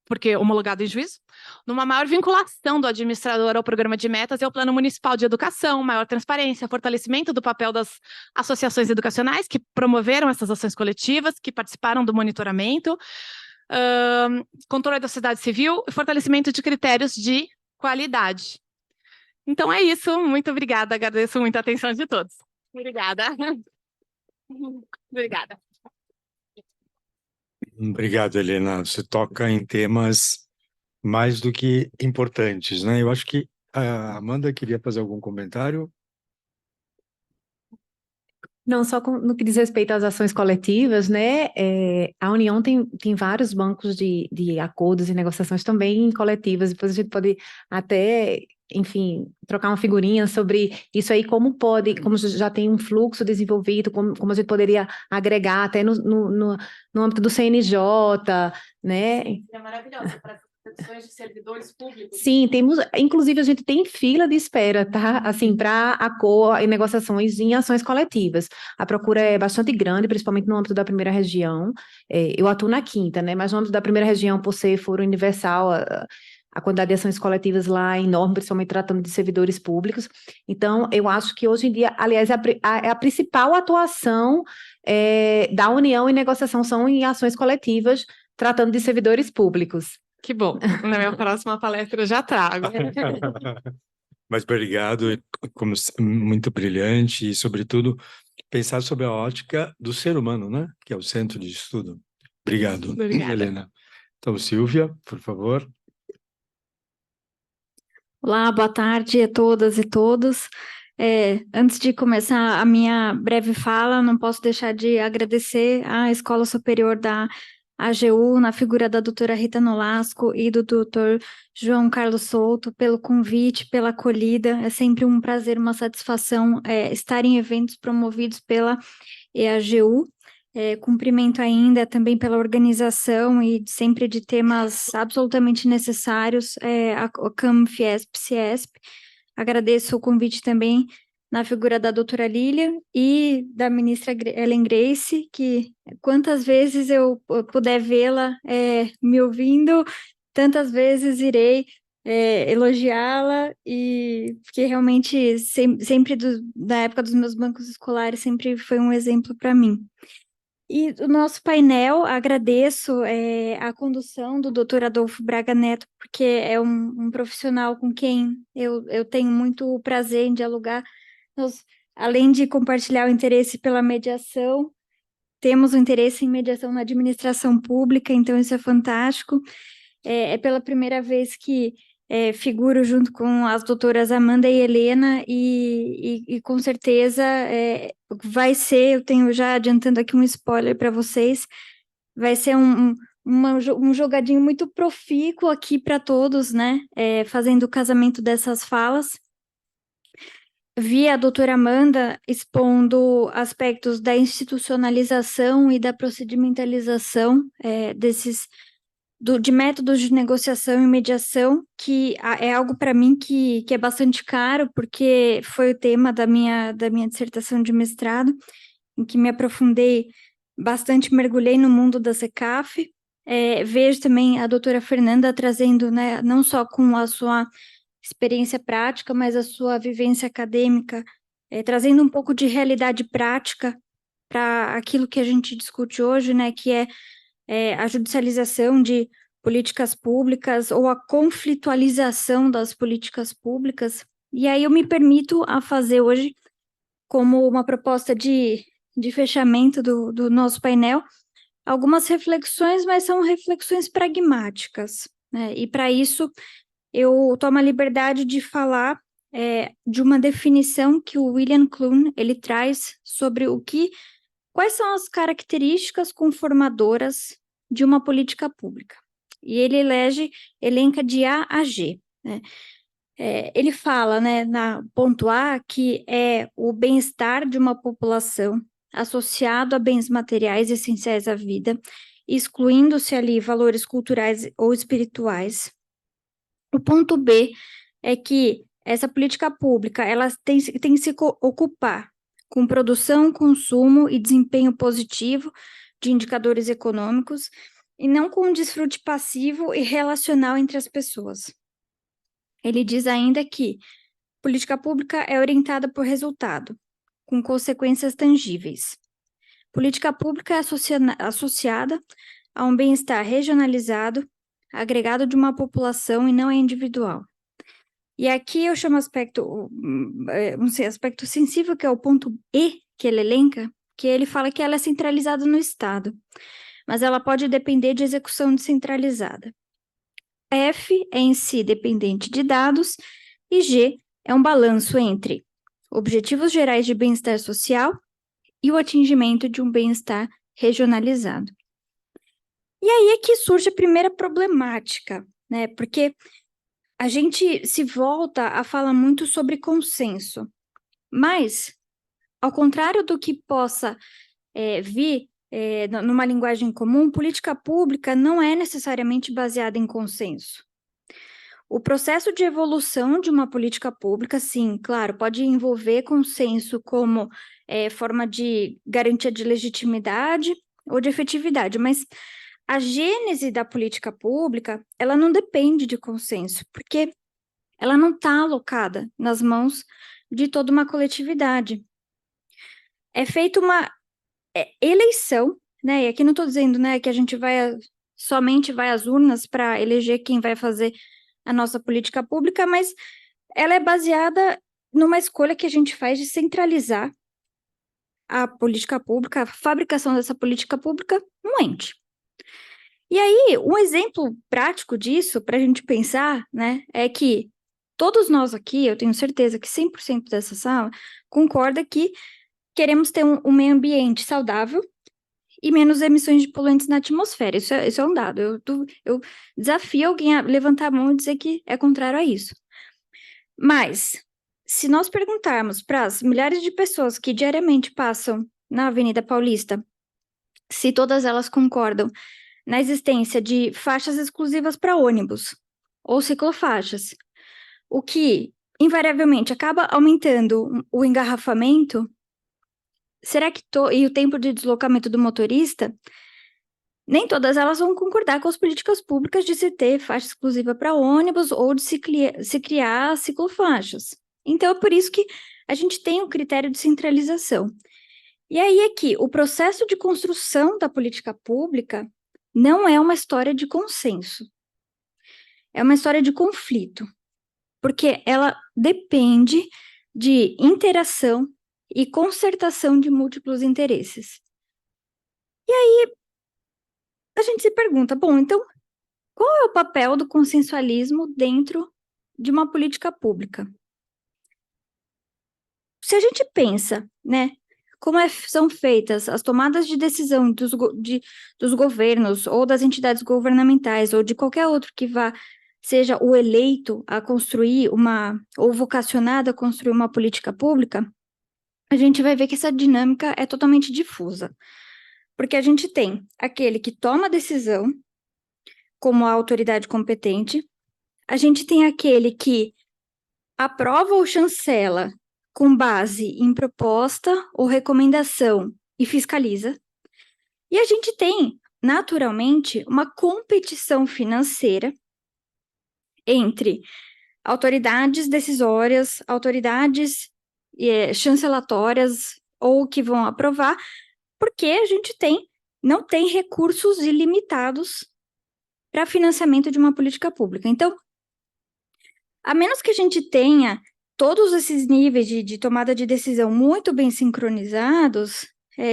porque homologado em juízo, numa maior vinculação do administrador ao Programa de Metas e ao Plano Municipal de Educação, maior transparência, fortalecimento do papel das associações educacionais que promoveram essas ações coletivas, que participaram do monitoramento, controle da sociedade civil e fortalecimento de critérios de qualidade. Então é isso, muito obrigada, agradeço muito a atenção de todos. Obrigada. Obrigada. Obrigado, Helena. Você toca em temas mais do que importantes, né? Eu acho que a Amanda queria fazer algum comentário. Não, só no que diz respeito às ações coletivas, né? A União tem vários bancos de acordos e negociações também coletivas, depois a gente pode até, enfim, trocar uma figurinha sobre isso aí, como já tem um fluxo desenvolvido, como a gente poderia agregar até no âmbito do CNJ, né? É maravilhoso, para petições de servidores públicos. Sim, inclusive a gente tem fila de espera, tá? Assim, para e negociações em ações coletivas. A procura é bastante grande, principalmente no âmbito da primeira região. Eu atuo na quinta, né? Mas no âmbito da primeira região, por ser foro universal, a quantidade de ações coletivas lá é enorme, principalmente tratando de servidores públicos. Então, eu acho que hoje em dia, aliás, a principal atuação da União em negociação são em ações coletivas, tratando de servidores públicos. Que bom, na minha próxima palestra eu já trago. Mas obrigado, como muito brilhante e, sobretudo, pensar sobre a ótica do ser humano, né? Que é o centro de estudo. Obrigado, Obrigada. Helena. Então, Silvia, por favor. Olá, boa tarde a todas e todos. Antes de começar a minha breve fala, não posso deixar de agradecer à Escola Superior da AGU, na figura da doutora Rita Nolasco e do doutor João Carlos Souto, pelo convite, pela acolhida. É sempre um prazer, uma satisfação estar em eventos promovidos pela EAGU. Cumprimento ainda também pela organização e sempre de temas absolutamente necessários, a CAM, Fiesp, Ciesp. Agradeço o convite também na figura da doutora Lília e da ministra Ellen Grace, que quantas vezes eu puder vê-la me ouvindo, tantas vezes irei elogiá-la, e porque realmente sempre da época dos meus bancos escolares sempre foi um exemplo para mim. E o nosso painel, agradeço a condução do Dr. Adolfo Braga Neto, porque é um profissional com quem eu tenho muito prazer em dialogar. Nós, além de compartilhar o interesse pela mediação, temos o interesse em mediação na administração pública, então isso é fantástico. É pela primeira vez que figuro junto com as doutoras Amanda e Helena, e com certeza vai ser, eu tenho já adiantando aqui um spoiler para vocês, vai ser um jogadinho muito profícuo aqui para todos, né? Fazendo o casamento dessas falas. Vi a doutora Amanda expondo aspectos da institucionalização e da procedimentalização de métodos de negociação e mediação, que é algo para mim que é bastante caro, porque foi o tema da minha dissertação de mestrado, em que me aprofundei bastante, mergulhei no mundo da CECAF. Vejo também a doutora Fernanda trazendo, né, não só com a sua experiência prática, mas a sua vivência acadêmica, trazendo um pouco de realidade prática para aquilo que a gente discute hoje, né, que é a judicialização de políticas públicas ou a conflitualização das políticas públicas. E aí eu me permito a fazer hoje, como uma proposta de fechamento do nosso painel, algumas reflexões, mas são reflexões pragmáticas, né? E para isso eu tomo a liberdade de falar de uma definição que o William Clune ele traz sobre quais são as características conformadoras de uma política pública. E ele elenca de A a G, né? Ele fala, né, na ponto A, que é o bem-estar de uma população associado a bens materiais essenciais à vida, excluindo-se ali valores culturais ou espirituais. O ponto B é que essa política pública ela tem que se ocupar com produção, consumo e desempenho positivo de indicadores econômicos, e não com um desfrute passivo e relacional entre as pessoas. Ele diz ainda que política pública é orientada por resultado, com consequências tangíveis. Política pública é associada a um bem-estar regionalizado, agregado de uma população e não é individual. E aqui eu chamo aspecto sensível, que é o ponto E, que ele elenca, que ele fala que ela é centralizada no Estado, mas ela pode depender de execução descentralizada. F é em si dependente de dados, e G é um balanço entre objetivos gerais de bem-estar social e o atingimento de um bem-estar regionalizado. E aí é que surge a primeira problemática, né? Porque a gente se volta a falar muito sobre consenso, mas, ao contrário do que possa vir numa linguagem comum, política pública não é necessariamente baseada em consenso. O processo de evolução de uma política pública, sim, claro, pode envolver consenso como forma de garantia de legitimidade ou de efetividade, mas a gênese da política pública, ela não depende de consenso, porque ela não está alocada nas mãos de toda uma coletividade. É feita uma eleição, né? E aqui não estou dizendo, né, que a gente somente vai às urnas para eleger quem vai fazer a nossa política pública, mas ela é baseada numa escolha que a gente faz de centralizar a política pública, a fabricação dessa política pública num ente. E aí, um exemplo prático disso, para a gente pensar, né, é que todos nós aqui, eu tenho certeza que 100% dessa sala, concorda que queremos ter um meio ambiente saudável e menos emissões de poluentes na atmosfera. Isso é um dado. Eu desafio alguém a levantar a mão e dizer que é contrário a isso. Mas, se nós perguntarmos para as milhares de pessoas que diariamente passam na Avenida Paulista, se todas elas concordam na existência de faixas exclusivas para ônibus ou ciclofaixas, o que invariavelmente acaba aumentando o engarrafamento, será que e o tempo de deslocamento do motorista, nem todas elas vão concordar com as políticas públicas de se ter faixa exclusiva para ônibus ou de se criar ciclofaixas. Então, é por isso que a gente tem um critério de centralização. E aí é que o processo de construção da política pública não é uma história de consenso. É uma história de conflito, porque ela depende de interação e concertação de múltiplos interesses. E aí, a gente se pergunta, bom, então, qual é o papel do consensualismo dentro de uma política pública. Se a gente pensa, né, como são feitas as tomadas de decisão dos governos ou das entidades governamentais ou de qualquer outro que seja o eleito a construir ou vocacionado a construir uma política pública, a gente vai ver que essa dinâmica é totalmente difusa. Porque a gente tem aquele que toma a decisão como a autoridade competente, a gente tem aquele que aprova ou chancela com base em proposta ou recomendação e fiscaliza. E a gente tem, naturalmente, uma competição financeira entre autoridades decisórias, autoridades chancelatórias ou que vão aprovar, porque a gente não tem recursos ilimitados para financiamento de uma política pública. Então, a menos que a gente tenha todos esses níveis de tomada de decisão muito bem sincronizados,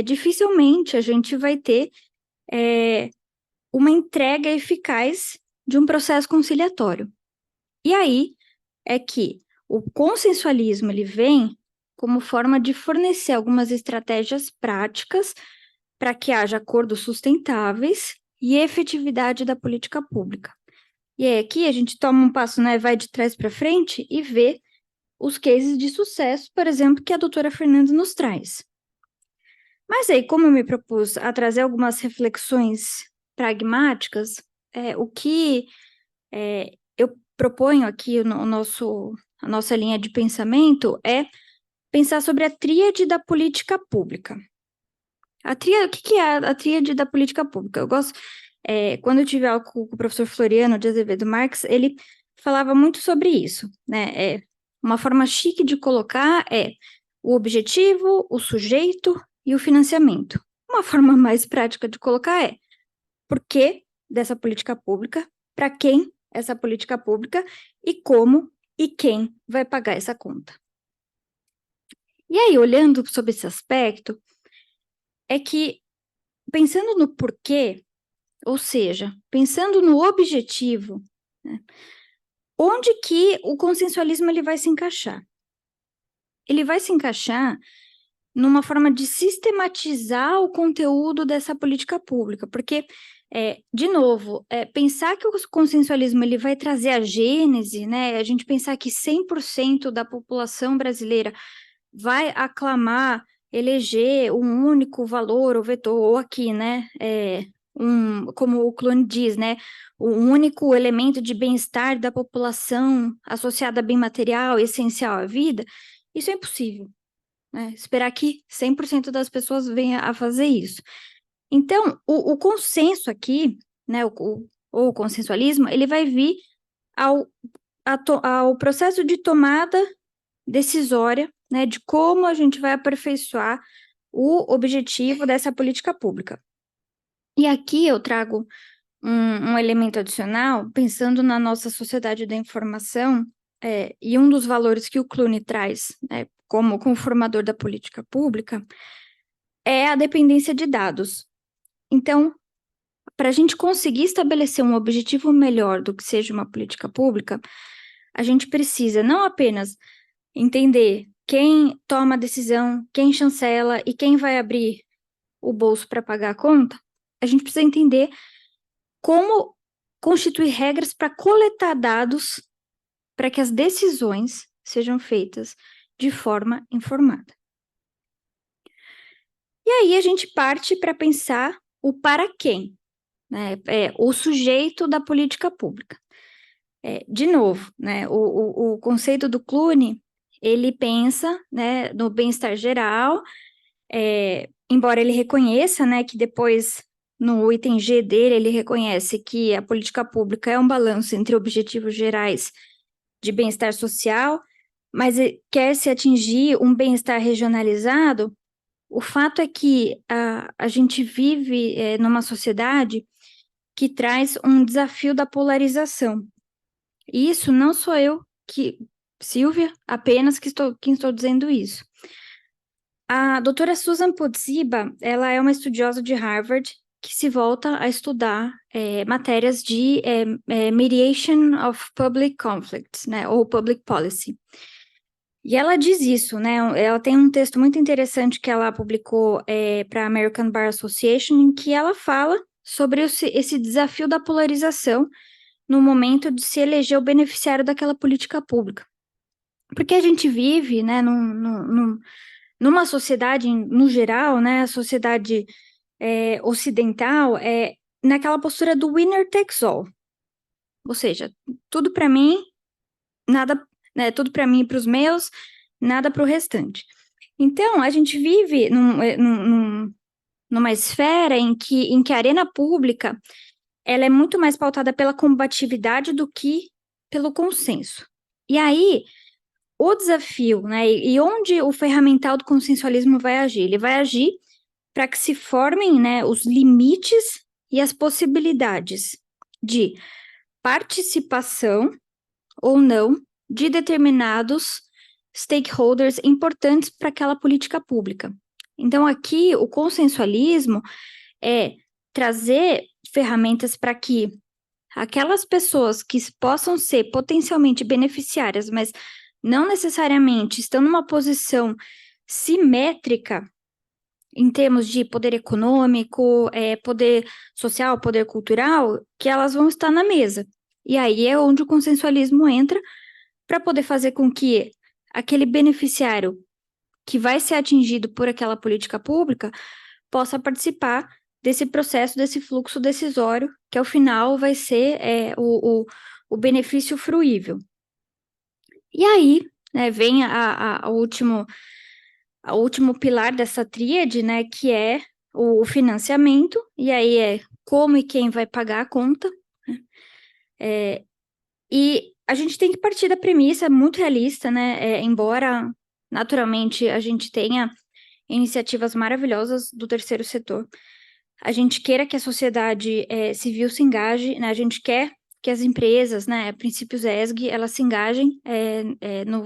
dificilmente a gente vai ter uma entrega eficaz de um processo conciliatório. E aí é que o consensualismo ele vem como forma de fornecer algumas estratégias práticas para que haja acordos sustentáveis e efetividade da política pública. E aí aqui a gente toma um passo, né, vai de trás para frente e vê os cases de sucesso, por exemplo, que a doutora Fernanda nos traz. Mas aí, como eu me propus a trazer algumas reflexões pragmáticas, o que eu proponho aqui, a nossa linha de pensamento é pensar sobre a tríade da política pública. O que é a tríade da política pública? Eu gosto, quando eu tive aula com o professor Floriano de Azevedo Marques, ele falava muito sobre isso, né? Uma forma chique de colocar o objetivo, o sujeito e o financiamento. Uma forma mais prática de colocar por que dessa política pública, para quem essa política pública e como e quem vai pagar essa conta. E aí, olhando sobre esse aspecto, é que, pensando no porquê, ou seja, pensando no objetivo, né, onde que o consensualismo ele vai se encaixar? Ele vai se encaixar numa forma de sistematizar o conteúdo dessa política pública, porque, de novo, pensar que o consensualismo ele vai trazer a gênese, né, a gente pensar que 100% da população brasileira vai aclamar, eleger um único valor ou vetor, ou aqui, né, como o Cluny diz, né, um único elemento de bem-estar da população associado a bem material, essencial à vida, isso é impossível, né, esperar que 100% das pessoas venham a fazer isso. Então, o consenso aqui, né, o consensualismo, ele vai vir ao processo de tomada decisória, né, de como a gente vai aperfeiçoar o objetivo dessa política pública. E aqui eu trago um elemento adicional, pensando na nossa sociedade da informação, e um dos valores que o Cluny traz, né, como conformador da política pública, é a dependência de dados. Então, para a gente conseguir estabelecer um objetivo melhor do que seja uma política pública, a gente precisa não apenas entender quem toma a decisão, quem chancela e quem vai abrir o bolso para pagar a conta, a gente precisa entender como constituir regras para coletar dados para que as decisões sejam feitas de forma informada. E aí a gente parte para pensar o para quem, né? O sujeito da política pública. De novo, né, o conceito do Cluny, ele pensa, né, no bem-estar geral, embora ele reconheça, né, que depois, no item G dele, ele reconhece que a política pública é um balanço entre objetivos gerais de bem-estar social, mas quer se atingir um bem-estar regionalizado, o fato é que a gente vive numa sociedade que traz um desafio da polarização. E isso não sou eu, Silvia, apenas quem estou dizendo isso. A doutora Susan Podsiba, ela é uma estudiosa de Harvard, que se volta a estudar matérias de mediation of public conflicts, né, ou public policy. E ela diz isso, né? Ela tem um texto muito interessante que ela publicou para a American Bar Association, em que ela fala sobre esse desafio da polarização no momento de se eleger o beneficiário daquela política pública. Porque a gente vive, né, numa sociedade, no geral, né, a sociedade ocidental, naquela postura do winner takes all. Ou seja, tudo para mim, nada, né, tudo para mim e para os meus, nada para o restante. Então, a gente vive numa esfera em que a arena pública ela é muito mais pautada pela combatividade do que pelo consenso. E aí, o desafio, né, e onde o ferramental do consensualismo vai agir? Ele vai agir para que se formem, né, os limites e as possibilidades de participação ou não de determinados stakeholders importantes para aquela política pública. Então, aqui, o consensualismo é trazer ferramentas para que aquelas pessoas que possam ser potencialmente beneficiárias, mas não necessariamente estão numa posição simétrica em termos de poder econômico, poder social, poder cultural, que elas vão estar na mesa. E aí é onde o consensualismo entra para poder fazer com que aquele beneficiário que vai ser atingido por aquela política pública possa participar desse processo, desse fluxo decisório, que ao final vai ser o benefício fruível. E aí, né, vem o último pilar dessa tríade, né, que é o financiamento, e aí é como e quem vai pagar a conta, né? E a gente tem que partir da premissa muito realista, né, embora naturalmente a gente tenha iniciativas maravilhosas do terceiro setor, a gente queira que a sociedade civil se engaje, né, a gente quer que as empresas, né, princípios ESG, elas se engajem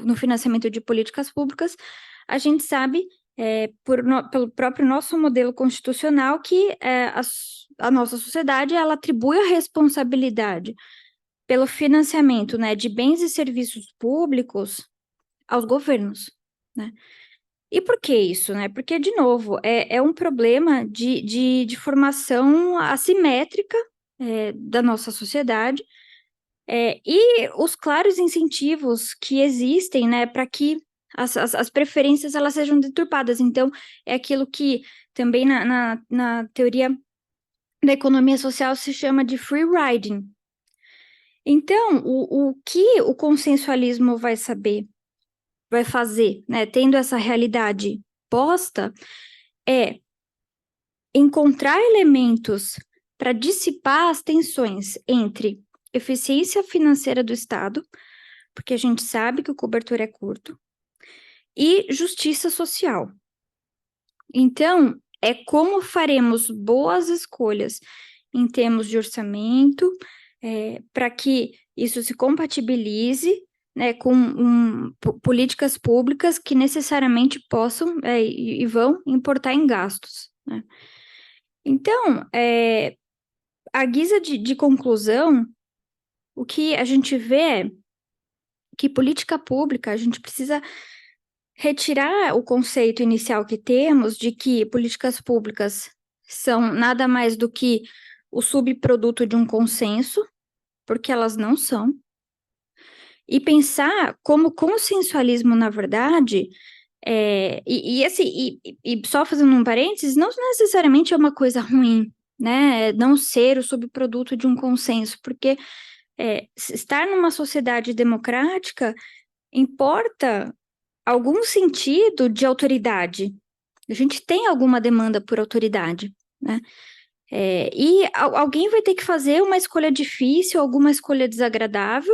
no financiamento de políticas públicas. A gente sabe, pelo próprio nosso modelo constitucional, que a nossa sociedade, ela atribui a responsabilidade pelo financiamento, né, de bens e serviços públicos aos governos, né? E por que isso, né? Porque, de novo, é um problema de formação assimétrica da nossa sociedade, e os claros incentivos que existem, né, para que as preferências elas sejam deturpadas. Então, é aquilo que também na teoria da economia social se chama de free riding. Então, o que o consensualismo vai fazer, né, tendo essa realidade posta, é encontrar elementos para dissipar as tensões entre eficiência financeira do Estado, porque a gente sabe que o cobertor é curto, e justiça social. Então, é como faremos boas escolhas em termos de orçamento, para que isso se compatibilize, né, com políticas públicas que necessariamente possam e vão importar em gastos, né? Então, à guisa de conclusão, o que a gente vê é que política pública, a gente precisa retirar o conceito inicial que temos de que políticas públicas são nada mais do que o subproduto de um consenso, porque elas não são, e pensar como consensualismo, na verdade, e só fazendo um parênteses, não necessariamente é uma coisa ruim, né? Não ser o subproduto de um consenso, porque estar numa sociedade democrática importa algum sentido de autoridade. A gente tem alguma demanda por autoridade, né? E alguém vai ter que fazer uma escolha difícil, alguma escolha desagradável,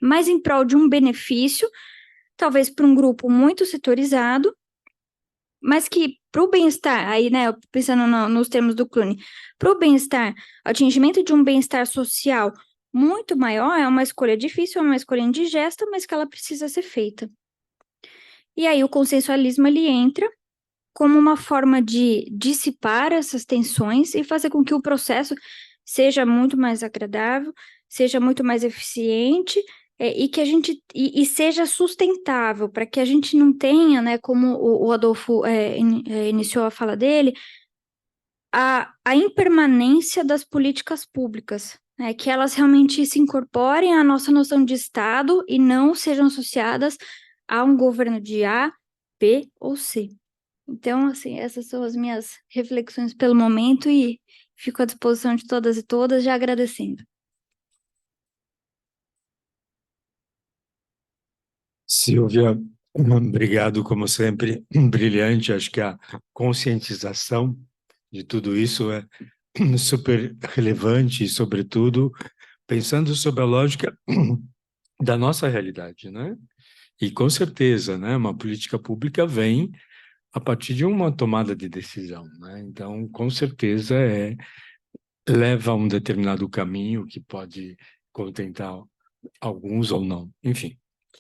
mas em prol de um benefício, talvez para um grupo muito setorizado, mas que para o bem-estar, aí, né, pensando nos termos do Clune, para o bem-estar, atingimento de um bem-estar social muito maior, é uma escolha difícil, é uma escolha indigesta, mas que ela precisa ser feita. E aí o consensualismo, ele entra como uma forma de dissipar essas tensões e fazer com que o processo seja muito mais agradável, seja muito mais eficiente, e que a gente e seja sustentável, para que a gente não tenha, né, como o Adolfo iniciou a fala dele, a impermanência das políticas públicas, né, que elas realmente se incorporem à nossa noção de Estado e não sejam associadas a um governo de A, B ou C. Então, assim, essas são as minhas reflexões pelo momento e fico à disposição de todas e todas, já agradecendo. Silvia, obrigado, como sempre, brilhante. Acho que a conscientização de tudo isso é super relevante e, sobretudo, pensando sobre a lógica da nossa realidade, né? E, com certeza, né, uma política pública vem a partir de uma tomada de decisão, né? Então, com certeza, leva a um determinado caminho que pode contentar alguns ou não. Enfim,